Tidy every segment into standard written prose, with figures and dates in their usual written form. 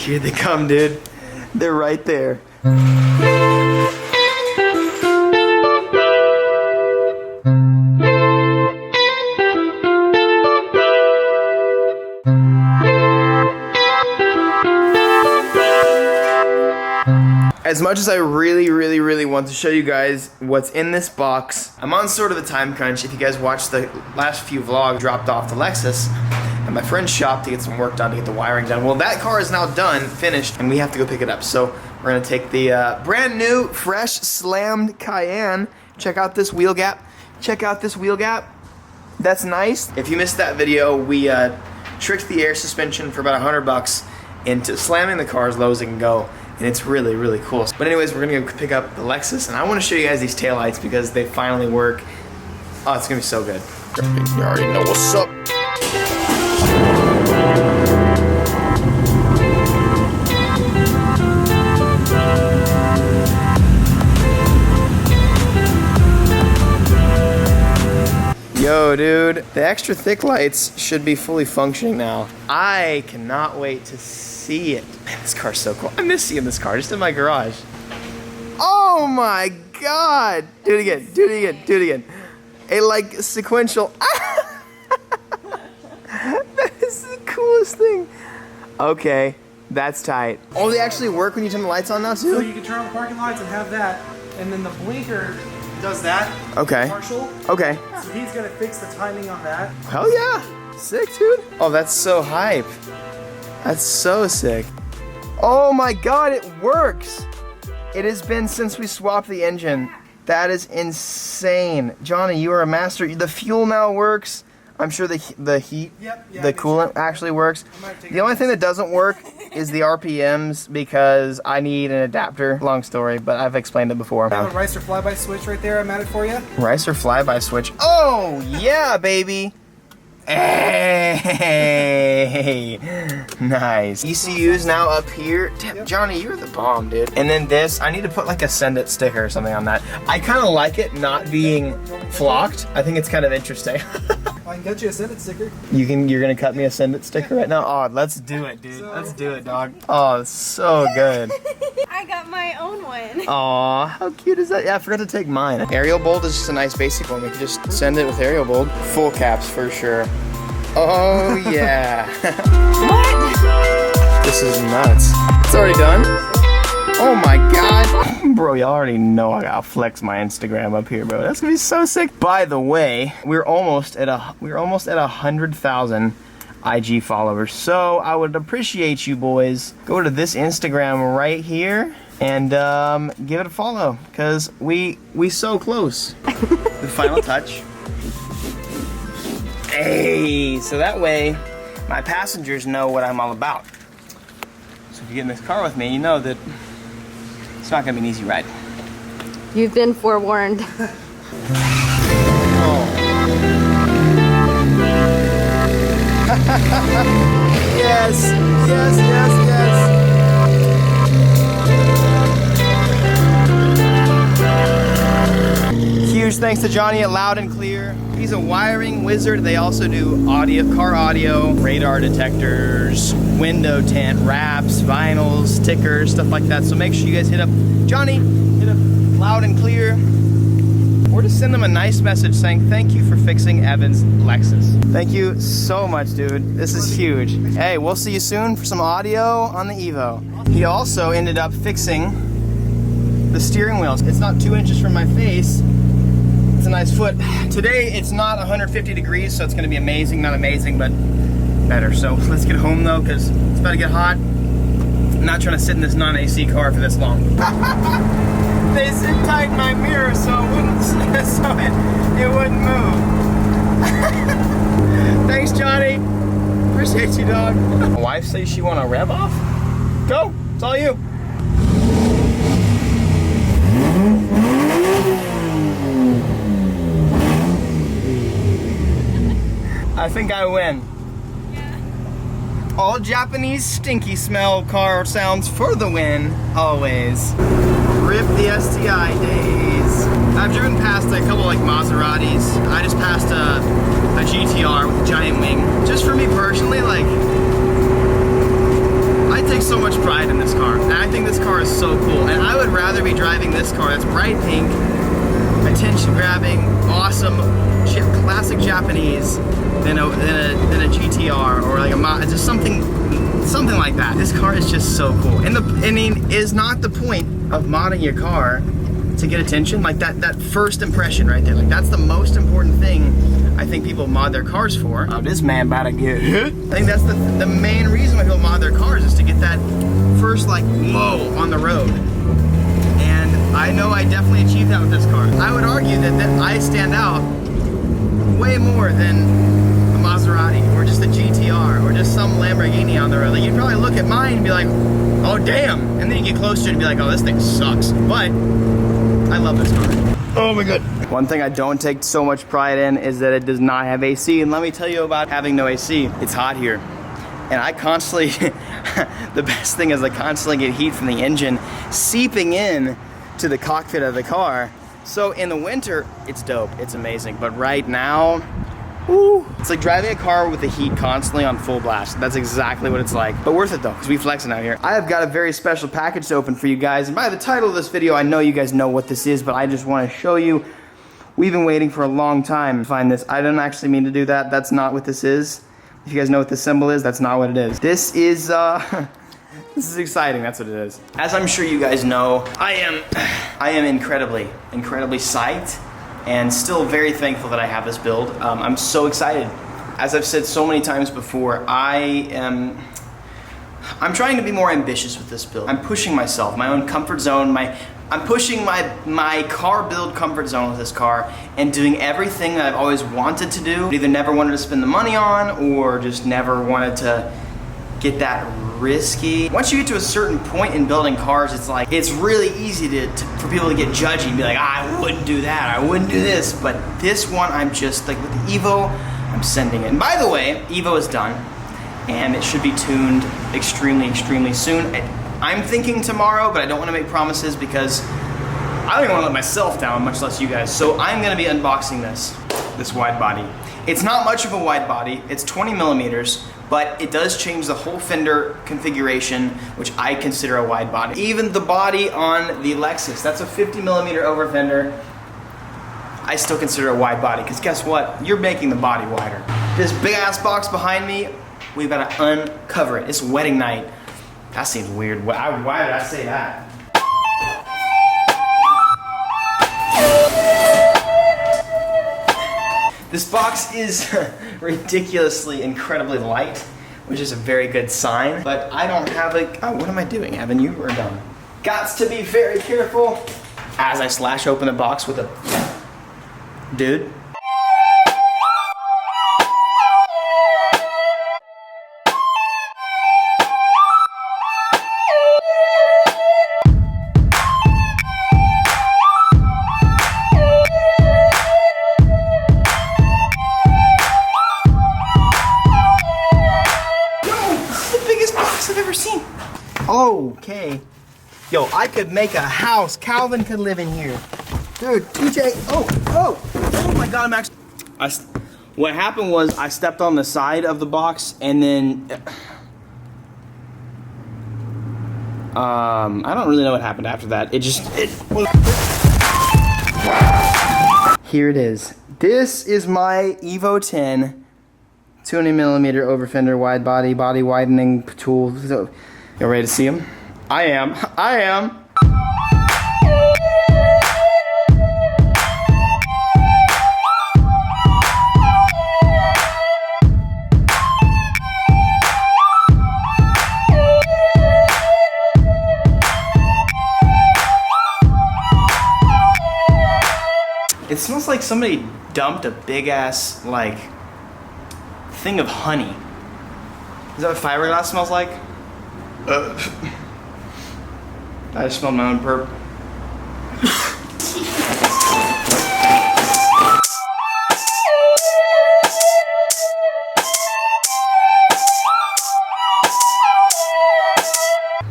Here they come, dude. They're right there. As much as I really want to show you guys what's in this box, I'm on sort of a time crunch. If you guys watched the last few vlogs, dropped off the Lexus at my friend's shop to get some work done, to get the wiring done. Well, that car is now done, finished, and we have to go pick it up. So we're gonna take the brand new, fresh, slammed Cayenne. Check out this wheel gap. Check out this wheel gap. That's nice. If you missed that video, we tricked the air suspension for about $100 into slamming the car as low as it can go. And it's really cool. But anyways, we're gonna go pick up the Lexus, and I wanna show you guys these taillights because they finally work. Oh, it's gonna be so good. You already know what's up. Yo, dude, the extra thick lights should be fully functioning now. I cannot wait to see it. Man, this car's so cool. I miss seeing this car just in my garage. Oh my God. Do it again, do it again, do it again. A like sequential. That is the coolest thing. Okay, that's tight. Oh, they actually work when you turn the lights on now too? So you can turn on the parking lights and have that, and then the blinker does that. Okay. Partial. Okay. So he's gonna fix the timing on that. Hell yeah. Sick, dude. Oh, that's so hype. That's so sick. Oh my God, it works. It has been since we swapped the engine. That is insane. Johnny, you are a master. The fuel now works. I'm sure the heat, the coolant actually works. The only thing that doesn't work is the RPMs because I need an adapter. Long story, but I've explained it before. I have a ricer flyby switch right there. I mounted for you. Ricer flyby switch. Oh yeah, baby. Hey, nice. ECU's now up here. Damn, Johnny, you're the bomb, dude. And then this, I need to put like a send it sticker or something on that. I kind of like it not being flocked. I think it's kind of interesting. I can get you a send it sticker. You're gonna cut me a send it sticker right now? Oh, let's do it, dude. Let's do it, dog. Oh, it's so good. I got my own one. Aw, how cute is that? Yeah, I forgot to take mine. Arial bolt is just a nice basic one. We can just send it with Arial bolt. Full caps for sure. Oh yeah. What? This is nuts. It's already done? Oh my God. Bro, y'all already know I gotta flex my Instagram up here, bro. That's gonna be so sick. By the way, we're almost at 100,000 IG followers. So I would appreciate you boys. Go to this Instagram right here and give it a follow, cause we so close. The final touch. Hey, so that way my passengers know what I'm all about. So if you get in this car with me, you know that it's not gonna be an easy ride. You've been forewarned. Oh. Yes, yes, yes, yes. Huge thanks to Johnny at Loud and Clear. He's a wiring wizard. They also do audio, car audio, radar detectors, window tint, wraps, vinyls, stickers, stuff like that. So make sure you guys hit up Johnny, hit up Loud and Clear, or just send them a nice message saying thank you for fixing Evan's Lexus. Thank you so much, dude. This is huge. Hey, we'll see you soon for some audio on the Evo. He also ended up fixing the steering wheels. It's not 2 inches from my face. It's a nice foot. Today it's not 150 degrees, so it's gonna be amazing. Not amazing, but better. So let's get home though, because it's about to get hot. I'm not trying to sit in this non-AC car for this long. They zip tightened my mirror so it wouldn't move. Thanks, Johnny. Appreciate you, dog. My wife says she want to rev off. Go. It's all you. I think I win. Yeah. All Japanese stinky smell car sounds for the win, always. Rip the STI days. I've driven past a couple like Maseratis. I just passed a GTR with a giant wing. Just for me personally, like, I I take so much pride in this car, and I think this car is so cool, and I would rather be driving this car that's bright pink, attention grabbing, awesome, classic Japanese than a GTR or like just something like that. This car is just so cool. And is not the point of modding your car to get attention? Like that first impression right there, like that's the most important thing I think people mod their cars for. Oh, this man about to get hit. I think that's the main reason why people mod their cars is to get that first like whoa on the road. And I know I definitely achieved that with this car. I would argue that I stand out way more than a Maserati or just a GTR or just some Lamborghini on the road. Like you'd probably look at mine and be like, oh damn, and then you get closer to it and be like, oh, this thing sucks. But I love this car. Oh my god. One thing I don't take so much pride in is that it does not have AC, and let me tell you about having no AC. It's hot here, and I constantly, the best thing is I constantly get heat from the engine seeping in to the cockpit of the car. So in the winter, it's dope, it's amazing. But right now, woo, it's like driving a car with the heat constantly on full blast. That's exactly what it's like. But worth it though, because we flexing out here. I have got a very special package to open for you guys. And by the title of this video, I know you guys know what this is, but I just want to show you. We've been waiting for a long time to find this. I don't actually mean to do that. That's not what this is. If you guys know what this symbol is, that's not what it is. This is, this is exciting, that's what it is. As I'm sure you guys know, I am incredibly psyched and still very thankful that I have this build. I'm so excited. As I've said so many times before, I'm trying to be more ambitious with this build. I'm pushing myself, my own comfort zone, I'm pushing my car build comfort zone with this car and doing everything that I've always wanted to do, either never wanted to spend the money on or just never wanted to get that risky. Once you get to a certain point in building cars, it's like, it's really easy for people to get judgy and be like, I wouldn't do that, I wouldn't do this. But this one, I'm just like, with the Evo, I'm sending it. And by the way, Evo is done and it should be tuned extremely soon. I'm thinking tomorrow, but I don't want to make promises because I don't even want to let myself down, much less you guys. So I'm going to be unboxing this wide body. It's not much of a wide body. It's 20 millimeters, but it does change the whole fender configuration, which I consider a wide body. Even the body on the Lexus, that's a 50 millimeter over fender. I still consider a wide body, because guess what? You're making the body wider. This big ass box behind me, we've got to uncover it. It's wedding night. That seems weird. Why did I say that? This box is ridiculously, incredibly light, which is a very good sign. But I don't have oh, what am I doing, Evan? You were done. Gots to be very careful as I slash open the box with a dude. Okay. Yo, I could make a house. Calvin could live in here. Dude, TJ, oh my God, I'm actually, what happened was I stepped on the side of the box and then, I don't really know what happened after that. Here it is. This is my Evo 10 20 millimeter over fender wide body widening tool. So, you ready to see them? I am. It smells like somebody dumped a big ass, like, thing of honey. Is that what fiberglass smells like? I just smelled my own burp.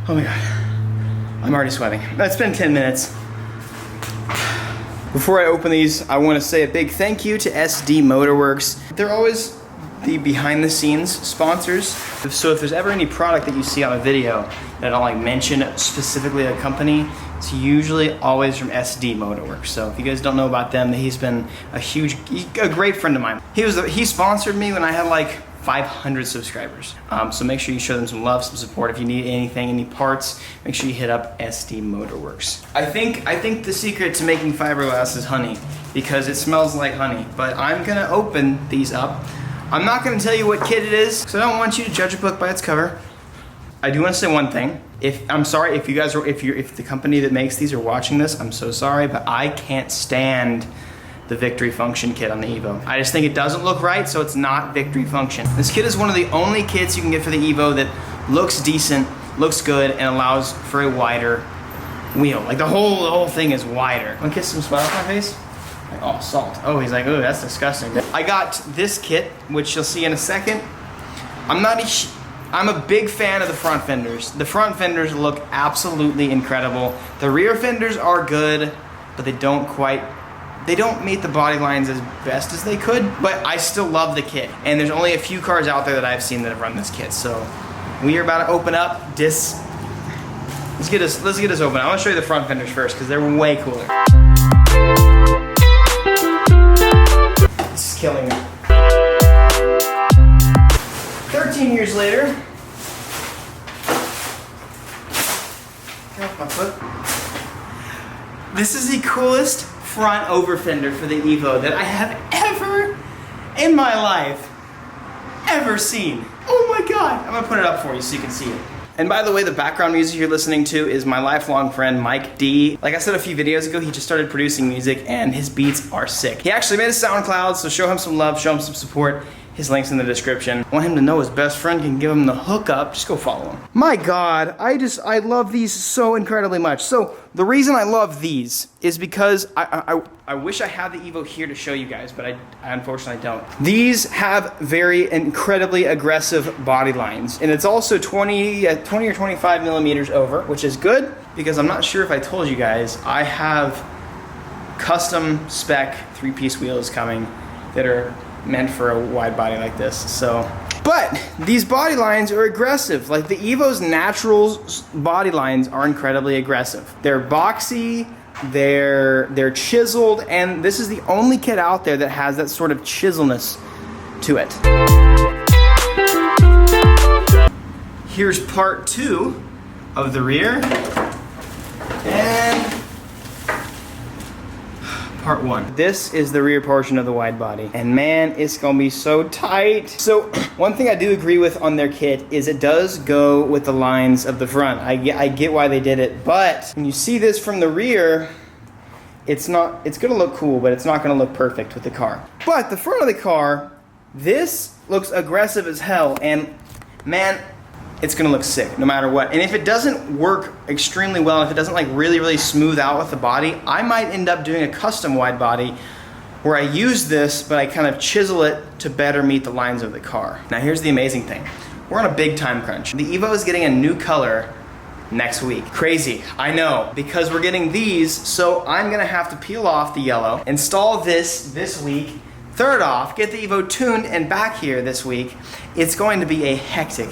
Oh my God, I'm already sweating. It's been 10 minutes. Before I open these, I want to say a big thank you to SDMotorworks. the behind the scenes sponsors. So if there's ever any product that you see on a video that I don't like mention specifically a company, it's usually always from SDMotorworks. So if you guys don't know about them, he's been a great friend of mine. He sponsored me when I had like 500 subscribers. So make sure you show them some love, some support. If you need anything, any parts, make sure you hit up SDMotorworks. I think the secret to making fiberglass is honey, because it smells like honey. But I'm gonna open these up. I'm not gonna tell you what kit it is, because I don't want you to judge a book by its cover. I do want to say one thing. I'm sorry if you guys are, if the company that makes these are watching this, I'm so sorry, but I can't stand the Victory Function kit on the Evo. I just think it doesn't look right, so it's not Victory Function. This kit is one of the only kits you can get for the Evo that looks decent, looks good, and allows for a wider wheel. Like the whole thing is wider. Wanna kiss some sweat off my face? Like, oh, salt. Oh, he's like, oh, that's disgusting. I got this kit, which you'll see in a second. I'm a big fan of the front fenders. The front fenders look absolutely incredible. The rear fenders are good, but they don't meet the body lines as best as they could, but I still love the kit. And there's only a few cars out there that I've seen that have run this kit. So we are about to open up this. Let's get this open. I want to show you the front fenders first because they're way cooler. This is killing me. 13 years later. Get off my foot. This is the coolest front over fender for the Evo that I have ever in my life ever seen. Oh my God. I'm gonna put it up for you so you can see it. And by the way, the background music you're listening to is my lifelong friend, Mike D. Like I said a few videos ago, he just started producing music and his beats are sick. He actually made a SoundCloud, so show him some love, show him some support. His link's in the description. Want him to know his best friend can give him the hookup, just go follow him. My God, I love these so incredibly much. So the reason I love these is because I wish I had the Evo here to show you guys, but I unfortunately don't. These have very incredibly aggressive body lines, and it's also 20 or 25 millimeters over, which is good because I'm not sure if I told you guys, I have custom spec 3-piece wheels coming that are meant for a wide body like this. So, but these body lines are aggressive. Like the Evo's natural body lines are incredibly aggressive. They're boxy, they're chiseled, and this is the only kit out there that has that sort of chiselness to it. Here's part 2 of the rear and part 1. This is the rear portion of the wide body, and man, it's gonna be so tight. So one thing I do agree with on their kit is it does go with the lines of the front. I get why they did it, but when you see this from the rear, it's gonna look cool, but it's not gonna look perfect with the car. But the front of the car, this looks aggressive as hell, and man, it's gonna look sick no matter what. And if it doesn't work extremely well, if it doesn't like really smooth out with the body, I might end up doing a custom wide body where I use this, but I kind of chisel it to better meet the lines of the car. Now here's the amazing thing. We're on a big time crunch. The Evo is getting a new color next week. Crazy, I know, because we're getting these, so I'm gonna have to peel off the yellow, install this week, third off, get the Evo tuned and back here this week. It's going to be a hectic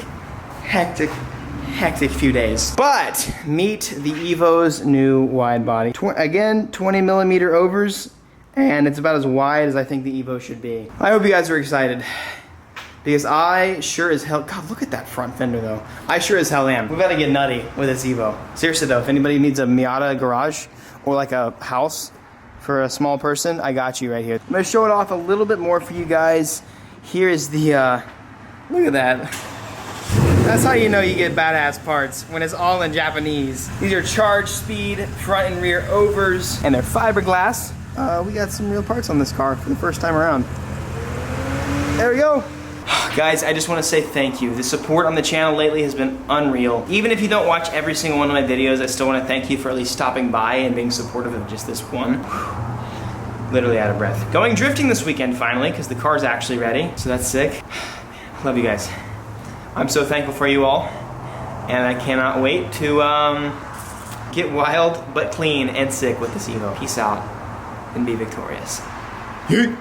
few days. But meet the Evo's new wide body. Again, 20 millimeter overs, and it's about as wide as I think the Evo should be. I hope you guys are excited, because I sure as hell, God, look at that front fender though. I sure as hell am. We gotta get nutty with this Evo. Seriously though, if anybody needs a Miata garage or like a house for a small person, I got you right here. I'm gonna show it off a little bit more for you guys. Here is the, look at that. That's how you know you get badass parts, when it's all in Japanese. These are charge speed, front and rear overs, and they're fiberglass. We got some real parts on this car for the first time around. There we go. Guys, I just want to say thank you. The support on the channel lately has been unreal. Even if you don't watch every single one of my videos, I still want to thank you for at least stopping by and being supportive of just this one. Literally out of breath. Going drifting this weekend finally, because the car's actually ready, so that's sick. Love you guys. I'm so thankful for you all, and I cannot wait to get wild but clean and sick with this Evo. Peace out and be victorious. Yeet.